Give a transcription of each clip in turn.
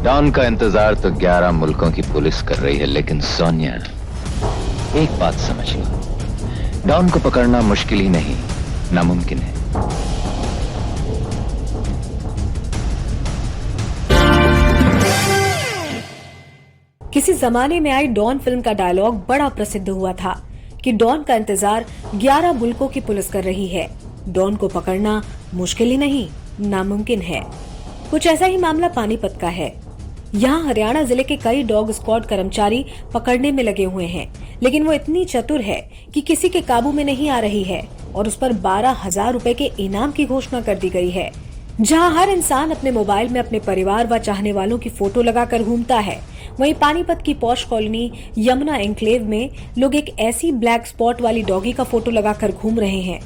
Don का इंतजार तो 11 मुल्कों की पुलिस कर रही है, लेकिन सोनिया, एक बात समझ लो, डॉन को पकड़ना मुश्किल ही नहीं, नामुमकिन है। किसी जमाने में आई डॉन फिल्म का डायलॉग बड़ा प्रसिद्ध हुआ था कि डॉन का इंतजार 11 मुल्कों की पुलिस कर रही है, डॉन को पकड़ना मुश्किल ही नहीं, नामुमकिन है। कुछ ऐसा ही मामला पानीपत का है। यहाँ हरियाणा जिले के कई डॉग स्क्वाड कर्मचारी पकड़ने में लगे हुए हैं, लेकिन वो इतनी चतुर है कि किसी के काबू में नहीं आ रही है और उस पर 12,000 रुपए के इनाम की घोषणा कर दी गई है। जहाँ हर इंसान अपने मोबाइल में अपने परिवार व चाहने वालों की फोटो लगाकर घूमता है, वहीं पानीपत की पॉश कॉलोनी यमुना एन्क्लेव में लोग एक ऐसी ब्लैक स्पॉट वाली डॉगी का फोटो लगाकर घूम रहे हैं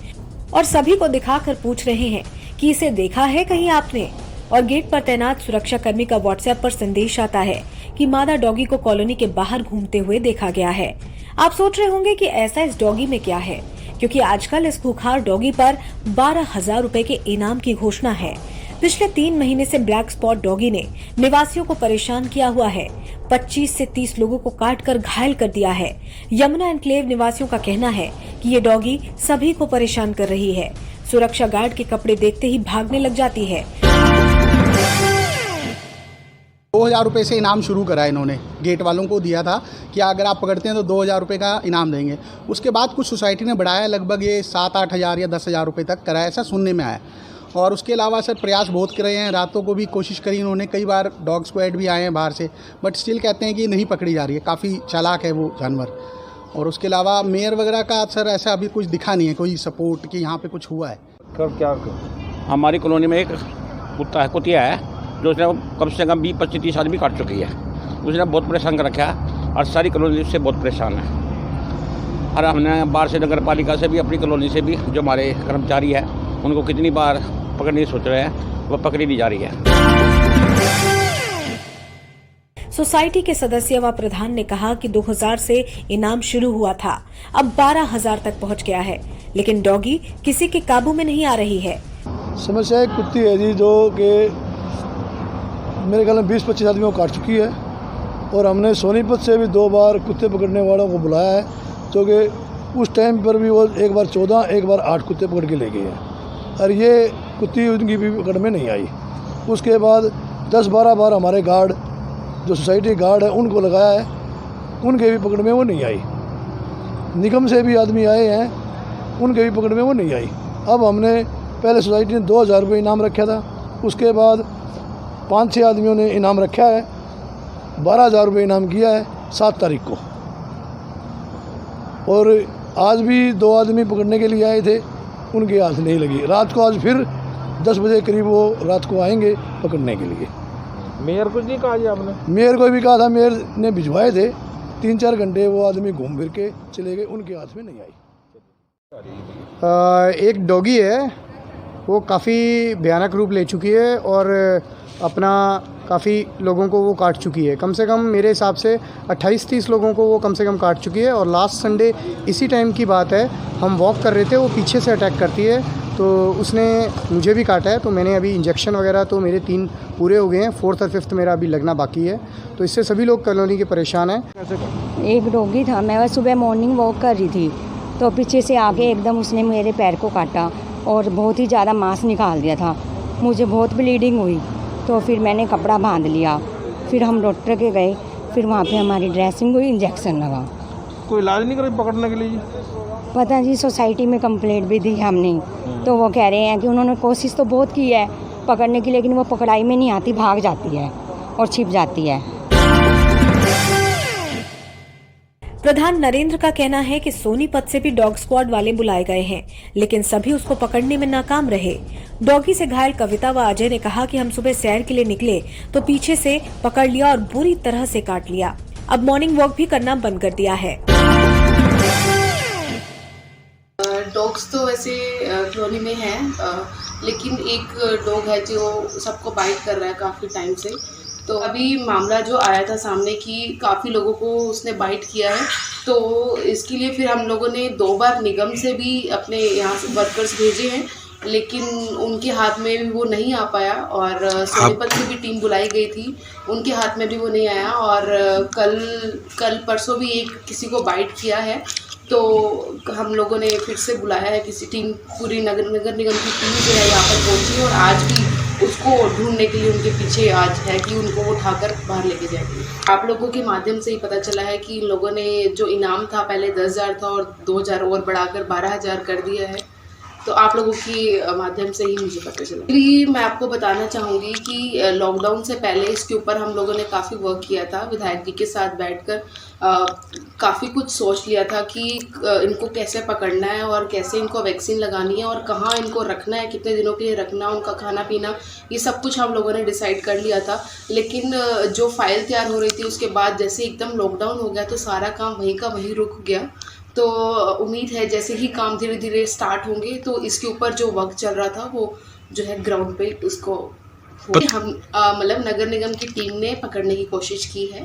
और सभी को दिखाकर पूछ रहे हैं कि इसे देखा है कहीं आपने। और गेट पर तैनात सुरक्षा कर्मी का व्हाट्सएप पर संदेश आता है कि मादा डॉगी को कॉलोनी के बाहर घूमते हुए देखा गया है। आप सोच रहे होंगे कि ऐसा इस डॉगी में क्या है, क्योंकि आजकल इस खूंखार डॉगी पर 12,000 रुपए के इनाम की घोषणा है। पिछले 3 महीने से ब्लैक स्पॉट डॉगी ने निवासियों को परेशान किया हुआ है। 25 से 30 लोगों को काटकर घायल कर दिया है। यमुना एन्क्लेव निवासियों का कहना है कि ये डॉगी सभी को परेशान कर रही है। सुरक्षा गार्ड के कपड़े देखते ही भागने लग जाती है। 2,000 रुपये से इनाम शुरू करा इन्होंने, गेट वालों को दिया था कि अगर आप पकड़ते हैं तो 2,000 रुपये का इनाम देंगे। उसके बाद कुछ सोसाइटी ने बढ़ाया, लगभग ये 7-8 हज़ार या 10,000 रुपये तक करा, ऐसा सुनने में आया। और उसके अलावा सर प्रयास बहुत कर रहे हैं, रातों को भी कोशिश करी इन्होंने, कई बार डॉग स्क्वाड भी आए हैं बाहर से, बट स्टिल कहते हैं कि नहीं पकड़ी जा रही है, काफ़ी चालाक है वो जानवर। और उसके अलावा मेयर वगैरह का सर ऐसा अभी कुछ दिखा नहीं है कोई सपोर्ट कि यहाँ पे कुछ हुआ है। क्या हमारी कॉलोनी में एक कुतिया है जो उसने कम से कम 20-25-30 आदमी काट चुकी है। उसने बहुत परेशान कर रखा है और सारी कॉलोनी उससे बहुत परेशान है। और हमने बाहर से नगर पालिका से भी, अपनी कॉलोनी से भी, जो हमारे कर्मचारी है उनको कितनी बार पकड़ने की सोच रहे हैं, वो पकड़ी नहीं जा रही है। सोसाइटी के सदस्य व प्रधान ने कहा कि 2000 से इनाम शुरू हुआ था, अब 12,000 तक पहुंच गया है, लेकिन डॉगी किसी के काबू में नहीं आ रही है। समस्या एक कुत्ती है जी, जो कि मेरे ख्याल में 20-25 आदमियों को काट चुकी है। और हमने सोनीपत से भी 2 बार कुत्ते पकड़ने वालों को बुलाया है, जो कि उस टाइम पर भी वो एक बार 14, एक बार 8 कुत्ते पकड़ के ले गए हैं और ये कुत्ती उनकी भी पकड़ में नहीं आई। उसके बाद 10-12 बार हमारे गार्ड, जो सोसाइटी गार्ड है, उनको लगाया है, उनके भी पकड़ में वो नहीं आई। निगम से भी आदमी आए हैं, उनके भी पकड़ में वो नहीं आई। अब हमने पहले सोसाइटी ने 2,000 रुपये इनाम रखा था, उसके बाद 5-6 आदमियों ने इनाम रखा है, 12,000 रुपये इनाम किया है 7 तारीख को। और आज भी 2 आदमी पकड़ने के लिए आए थे, उनके हाथ नहीं लगी। रात को आज फिर 10 बजे करीब वो रात को आएंगे पकड़ने के लिए। मेयर कुछ नहीं कहा जी आपने? मेयर को भी कहा था, मेयर ने भिजवाए थे, 3-4 घंटे वो आदमी घूम फिर के चले गए, उनके हाथ में नहीं आई। एक डॉगी है, वो काफ़ी भयानक रूप ले चुकी है और अपना काफ़ी लोगों को वो काट चुकी है। कम से कम मेरे हिसाब से 28-30 लोगों को वो कम से कम काट चुकी है। और लास्ट संडे इसी टाइम की बात है, हम वॉक कर रहे थे, वो पीछे से अटैक करती है, तो उसने मुझे भी काटा है। तो मैंने अभी इंजेक्शन वगैरह तो मेरे 3 पूरे हो गए हैं, 4th और 5th मेरा अभी लगना बाकी है। तो इससे सभी लोग कॉलोनी के परेशान हैं। एक डॉगी था, मैं सुबह मॉर्निंग वॉक कर रही थी, तो पीछे से आके एकदम उसने मेरे पैर को काटा और बहुत ही ज़्यादा मांस निकाल दिया था। मुझे बहुत ब्लीडिंग हुई, तो फिर मैंने कपड़ा बांध लिया। फिर हम डॉक्टर के गए, फिर वहाँ पे हमारी ड्रेसिंग हुई, इंजेक्शन लगा। कोई इलाज नहीं करे पकड़ने के लिए? पता जी, सोसाइटी में कंप्लेंट भी दी हमने, तो वो कह रहे हैं कि उन्होंने कोशिश तो बहुत की है पकड़ने की, लेकिन वो पकड़ाई में नहीं आती, भाग जाती है और छिप जाती है। प्रधान नरेंद्र का कहना है कि सोनीपत से भी डॉग स्क्वाड वाले बुलाए गए हैं, लेकिन सभी उसको पकड़ने में नाकाम रहे। डॉगी से घायल कविता व अजय ने कहा कि हम सुबह सैर के लिए निकले तो पीछे से पकड़ लिया और बुरी तरह से काट लिया। अब मॉर्निंग वॉक भी करना बंद कर दिया है। डॉग्स तो वैसे कॉलोनी में हैं, लेकिन एक डॉग है जो सबको बाइट कर रहा है काफ़ी टाइम से। तो अभी मामला जो आया था सामने कि काफ़ी लोगों को उसने बाइट किया है, तो इसके लिए फिर हम लोगों ने 2 बार निगम से भी अपने यहाँ से वर्कर्स भेजे हैं लेकिन उनके हाथ में भी वो नहीं आ पाया और सोनीपत की भी टीम बुलाई गई थी, उनके हाथ में भी वो नहीं आया। और कल परसों भी एक किसी को बाइट किया है, तो हम लोगों ने फिर से बुलाया है किसी टीम, पूरी नगर निगम की टीम जो है यहाँ पर पहुँची और आज भी उसको ढूंढने के लिए उनके पीछे आज है कि उनको उठाकर बाहर लेके जाएंगे। आप लोगों के माध्यम से ही पता चला है कि इन लोगों ने जो इनाम था पहले 10,000 था और 2,000 और बढ़ाकर 12,000 कर दिया है, तो आप लोगों की माध्यम से ही मुझे पता चला। फिर मैं आपको बताना चाहूँगी कि लॉकडाउन से पहले इसके ऊपर हम लोगों ने काफ़ी वर्क किया था, विधायक जी के साथ बैठकर काफ़ी कुछ सोच लिया था कि इनको कैसे पकड़ना है और कैसे इनको वैक्सीन लगानी है और कहाँ इनको रखना है, कितने दिनों के लिए रखना, उनका खाना पीना, ये सब कुछ हम लोगों ने डिसाइड कर लिया था। लेकिन जो फाइल तैयार हो रही थी उसके बाद जैसे एकदम लॉकडाउन हो गया तो सारा काम वहीं का वहीं रुक गया। तो उम्मीद है जैसे ही काम धीरे धीरे स्टार्ट होंगे तो इसके ऊपर जो वर्क चल रहा था वो जो है ग्राउंड पे उसको हम मतलब नगर निगम की टीम ने पकड़ने की कोशिश की है।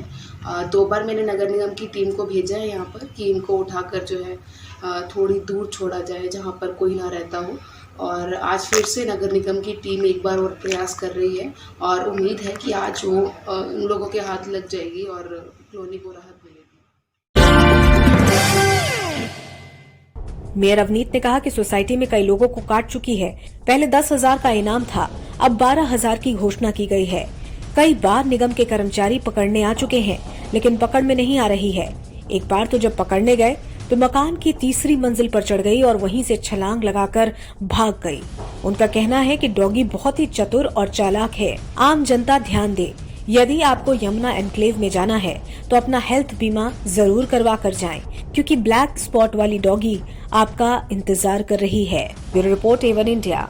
2 बार मैंने नगर निगम की टीम को भेजा है यहाँ पर कि इनको उठाकर जो है थोड़ी दूर छोड़ा जाए जहाँ पर कोई ना रहता हो। और आज फिर से नगर निगम की टीम एक बार और प्रयास कर रही है और उम्मीद है कि आज वो उन लोगों के हाथ लग जाएगी और कॉलोनी को राहत मिलेगी। मेयर अवनीत ने कहा कि सोसाइटी में कई लोगों को काट चुकी है। पहले 10,000 का इनाम था, अब 12,000 की घोषणा की गई है। कई बार निगम के कर्मचारी पकड़ने आ चुके हैं, लेकिन पकड़ में नहीं आ रही है। एक बार तो जब पकड़ने गए तो मकान की 3री मंजिल पर चढ़ गई और वहीं से छलांग लगाकर भाग गई। उनका कहना है कि डॉगी बहुत ही चतुर और चालाक है। आम जनता ध्यान दे, यदि आपको यमुना एनक्लेव में जाना है तो अपना हेल्थ बीमा जरूर करवा कर जाएं, क्योंकि ब्लैक स्पॉट वाली डॉगी आपका इंतजार कर रही है। Bureau report A1 India.